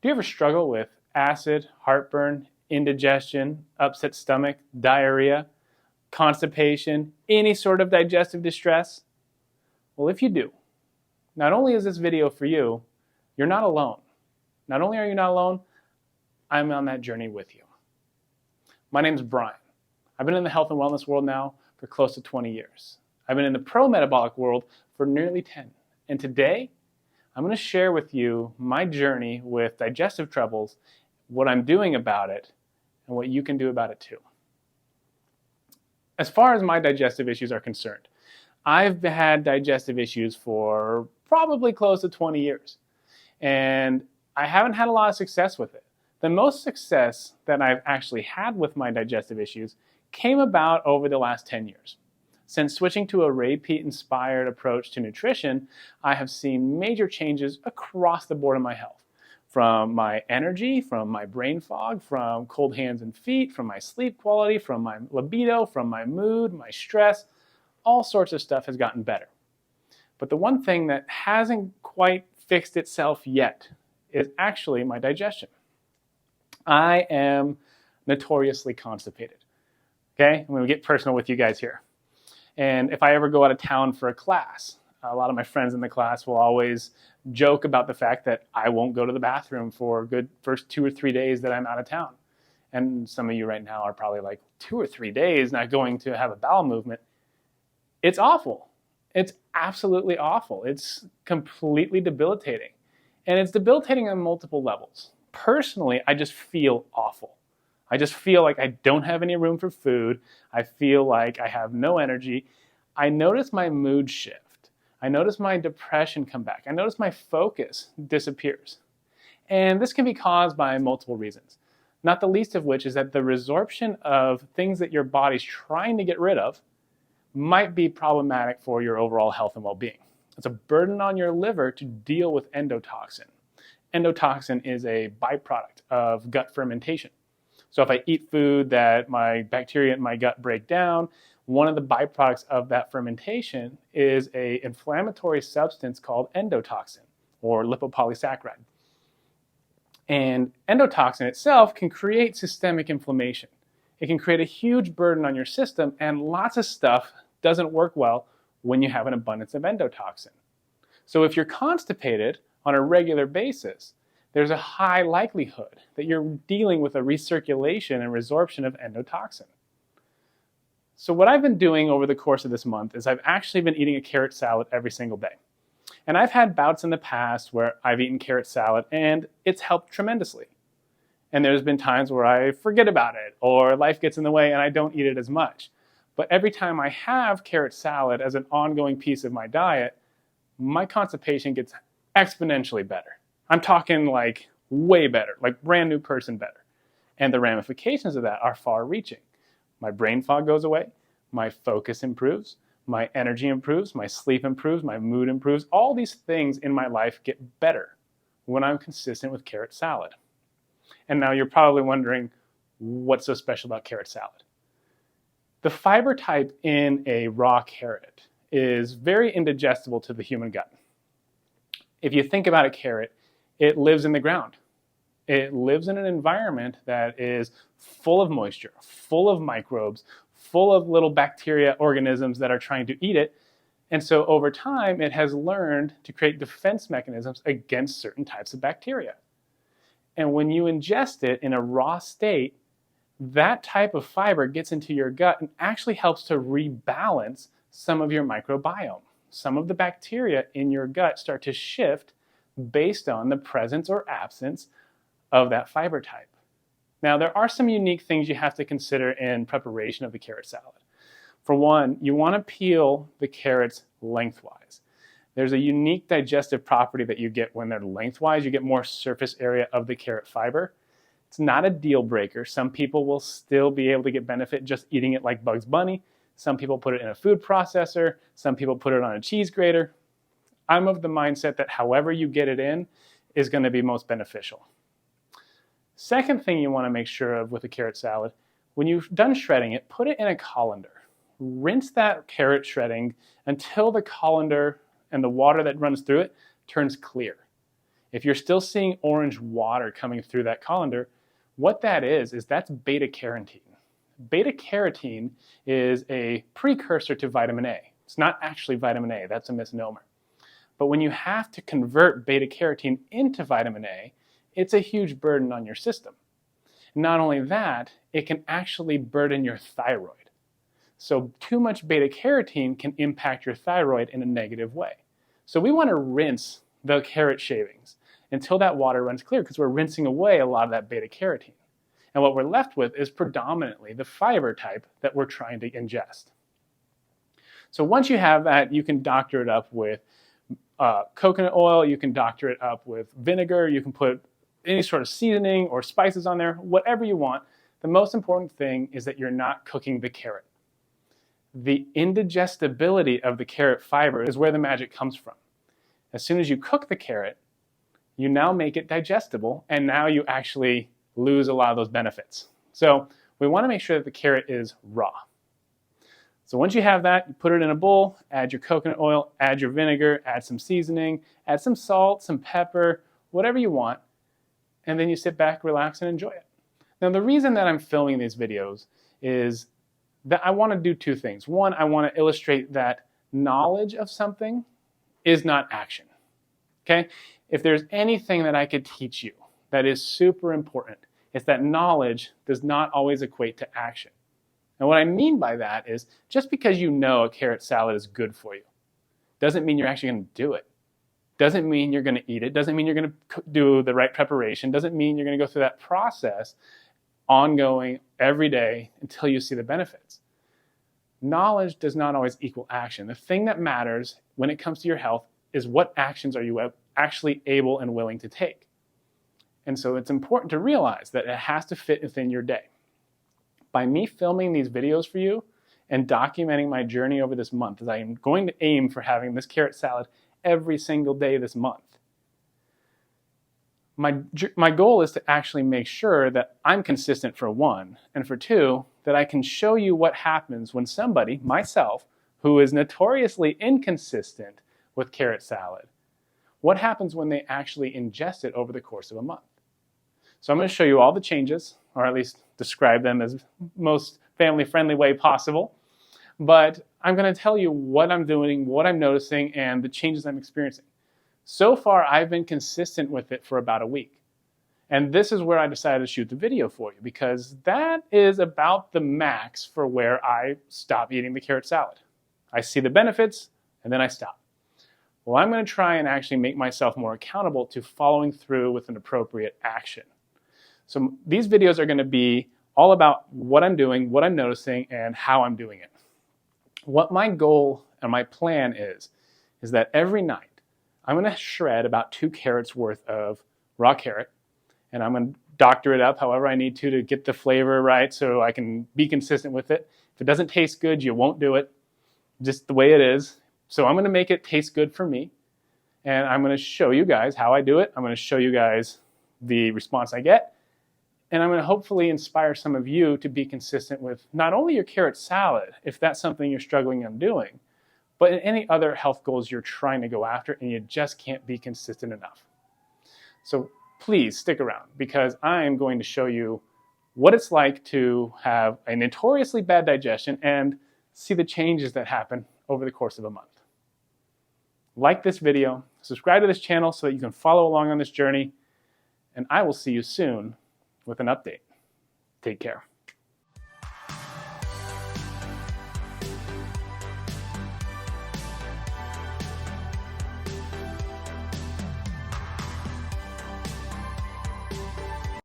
Do you ever struggle with acid, heartburn, indigestion, upset stomach, diarrhea, constipation, any sort of digestive distress? Well, if you do, not only is this video for you, you're not alone. Not only are you not alone, I'm on that journey with you. My name's Brian. I've been in the health and wellness world now for close to 20 years. I've been in the pro-metabolic world for nearly 10. And today, I'm going to share with you my journey with digestive troubles, what I'm doing about it, and what you can do about it too. As far as my digestive issues are concerned, I've had digestive issues for probably close to 20 years. And I haven't had a lot of success with it. The most success that I've actually had with my digestive issues came about over the last 10 years. Since switching to a Ray Peat-inspired approach to nutrition, I have seen major changes across the board in my health. From my energy, from my brain fog, from cold hands and feet, from my sleep quality, from my libido, from my mood, my stress, all sorts of stuff has gotten better. But the one thing that hasn't quite fixed itself yet is actually my digestion. I am notoriously constipated. Okay, I'm going to get personal with you guys here. And if I ever go out of town for a class, a lot of my friends in the class will always joke about the fact that I won't go to the bathroom for a good first 2 or 3 days that I'm out of town. And some of you right now are probably like, 2 or 3 days not going to have a bowel movement. It's awful. It's absolutely awful. It's completely debilitating. And it's debilitating on multiple levels. Personally, I just feel awful. I just feel like I don't have any room for food. I feel like I have no energy. I notice my mood shift. I notice my depression come back. I notice my focus disappears. And this can be caused by multiple reasons, not the least of which is that the resorption of things that your body's trying to get rid of might be problematic for your overall health and well-being. It's a burden on your liver to deal with endotoxin. Endotoxin is a byproduct of gut fermentation. So if I eat food that my bacteria in my gut break down, one of the byproducts of that fermentation is an inflammatory substance called endotoxin, or lipopolysaccharide. And endotoxin itself can create systemic inflammation. It can create a huge burden on your system, and lots of stuff doesn't work well when you have an abundance of endotoxin. So if you're constipated on a regular basis, there's a high likelihood that you're dealing with a recirculation and resorption of endotoxin. So what I've been doing over the course of this month is I've actually been eating a carrot salad every single day. And I've had bouts in the past where I've eaten carrot salad and it's helped tremendously. And there's been times where I forget about it or life gets in the way and I don't eat it as much. But every time I have carrot salad as an ongoing piece of my diet, my constipation gets exponentially better. I'm talking like way better, like brand new person better. And the ramifications of that are far reaching. My brain fog goes away, my focus improves, my energy improves, my sleep improves, my mood improves. All these things in my life get better when I'm consistent with carrot salad. And now you're probably wondering, what's so special about carrot salad? The fiber type in a raw carrot is very indigestible to the human gut. If you think about a carrot, it lives in the ground. It lives in an environment that is full of moisture, full of microbes, full of little bacteria organisms that are trying to eat it. And so over time, it has learned to create defense mechanisms against certain types of bacteria. And when you ingest it in a raw state, that type of fiber gets into your gut and actually helps to rebalance some of your microbiome. Some of the bacteria in your gut start to shift based on the presence or absence of that fiber type. Now, there are some unique things you have to consider in preparation of the carrot salad. For one, you want to peel the carrots lengthwise. There's a unique digestive property that you get when they're lengthwise. You get more surface area of the carrot fiber. It's not a deal breaker. Some people will still be able to get benefit just eating it like Bugs Bunny. Some people put it in a food processor. Some people put it on a cheese grater. I'm of the mindset that however you get it in is going to be most beneficial. Second thing you want to make sure of with a carrot salad, when you've done shredding it, put it in a colander. Rinse that carrot shredding until the colander and the water that runs through it turns clear. If you're still seeing orange water coming through that colander, what that is that's beta carotene. Beta carotene is a precursor to vitamin A. It's not actually vitamin A, that's a misnomer. But when you have to convert beta carotene into vitamin A, it's a huge burden on your system. Not only that, it can actually burden your thyroid. So too much beta carotene can impact your thyroid in a negative way. So we want to rinse the carrot shavings until that water runs clear, because we're rinsing away a lot of that beta carotene. And what we're left with is predominantly the fiber type that we're trying to ingest. So once you have that, you can doctor it up with coconut oil, you can doctor it up with vinegar, you can put any sort of seasoning or spices on there, whatever you want. The most important thing is that you're not cooking the carrot. The indigestibility of the carrot fiber is where the magic comes from. As soon as you cook the carrot, you now make it digestible, and now you actually lose a lot of those benefits. So we want to make sure that the carrot is raw. So once you have that, you put it in a bowl, add your coconut oil, add your vinegar, add some seasoning, add some salt, some pepper, whatever you want, and then you sit back, relax, and enjoy it. Now the reason that I'm filming these videos is that I want to do two things. One, I want to illustrate that knowledge of something is not action. Okay? If there's anything that I could teach you that is super important, it's that knowledge does not always equate to action. And what I mean by that is, just because you know a carrot salad is good for you doesn't mean you're actually going to do it. Doesn't mean you're going to eat it. Doesn't mean you're going to do the right preparation. Doesn't mean you're going to go through that process ongoing every day until you see the benefits. Knowledge does not always equal action. The thing that matters when it comes to your health is what actions are you actually able and willing to take. And so it's important to realize that it has to fit within your day. By me filming these videos for you and documenting my journey over this month, as I am going to aim for having this carrot salad every single day this month, my goal is to actually make sure that I'm consistent, for one, and for two, that I can show you what happens when somebody, myself, who is notoriously inconsistent with carrot salad, what happens when they actually ingest it over the course of a month. So I'm going to show you all the changes, or at least describe them as most family-friendly way possible. But I'm going to tell you what I'm doing, what I'm noticing, and the changes I'm experiencing. So far, I've been consistent with it for about a week. And this is where I decided to shoot the video for you, because that is about the max for where I stop eating the carrot salad. I see the benefits, and then I stop. Well, I'm going to try and actually make myself more accountable to following through with an appropriate action. So these videos are going to be all about what I'm doing, what I'm noticing, and how I'm doing it. What my goal and my plan is that every night I'm going to shred about 2 carrots worth of raw carrot, and I'm going to doctor it up however I need to get the flavor right so I can be consistent with it. If it doesn't taste good, you won't do it, just the way it is. So I'm going to make it taste good for me, and I'm going to show you guys how I do it. I'm going to show you guys the response I get, and I'm going to hopefully inspire some of you to be consistent with not only your carrot salad, if that's something you're struggling on doing, but in any other health goals you're trying to go after and you just can't be consistent enough. So please stick around, because I am going to show you what it's like to have a notoriously bad digestion and see the changes that happen over the course of a month. Like this video, subscribe to this channel so that you can follow along on this journey, and I will see you soon with an update. Take care.